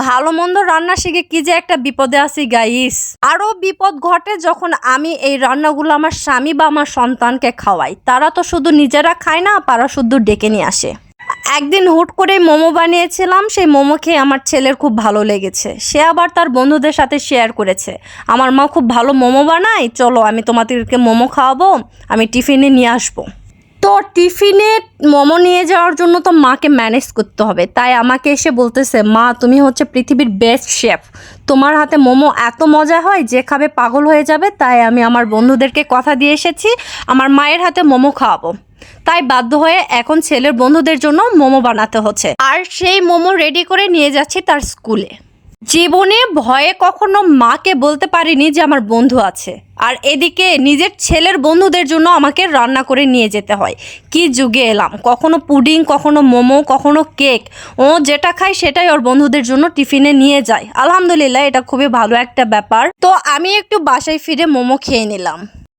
ভালো মন্দ রান্না শিখে কি যে একটা বিপদে আছি গাইস। আরো বিপদ ঘটে যখন আমি এই রান্নাগুলো আমার স্বামী বা আমার সন্তানকে খাওয়াই। তারা তো শুধু নিজেরা খায় না, পারা শুধু ডেকে নিয়ে আসে। একদিন হুট করে মোমো বানিয়েছিলাম, সেই মোমো খেয়ে আমার ছেলের খুব ভালো লেগেছে। সে আবার তার বন্ধুদের সাথে শেয়ার করেছে, আমার মা খুব ভালো মোমো বানায়, চলো আমি তোমাদেরকে মোমো খাওয়াবো, আমি টিফিনে নিয়ে আসবো। তো টিফিনে মোমো নিয়ে যাওয়ার জন্য তো মাকে ম্যানেজ করতে হবে, তাই আমাকে এসে বলতেছে, মা তুমি হচ্ছে পৃথিবীর বেস্ট শেফ, তোমার হাতে মোমো এত মজা হয় যে খাবে পাগল হয়ে যাবে। তাই আমি আমার বন্ধুদেরকে কথা দিয়ে এসেছি আমার মায়ের হাতে মোমো খাওয়াবো। তাই বাধ্য হয়ে এখন ছেলের বন্ধুদের জন্য মোমো বানাতে হচ্ছে, আর সেই মোমো রেডি করে নিয়ে যাচ্ছি তার স্কুলে। জীবনে ভয়ে কখনো মাকে বলতে পারিনি যে আমার বন্ধু আছে, আর এদিকে নিজের ছেলের বন্ধুদের জন্য আমাকে রান্না করে নিয়ে যেতে হয়। কি যুগে এলাম, কখনো পুডিং, কখনো মোমো, কখনো কেক। ও যেটা খায় সেটাই ওর বন্ধুদের জন্য টিফিনে নিয়ে যায়। আলহামদুলিল্লাহ, এটা খুবই ভালো একটা ব্যাপার। তো আমি একটু বাসায় ফিরে মোমো খেয়ে নিলাম।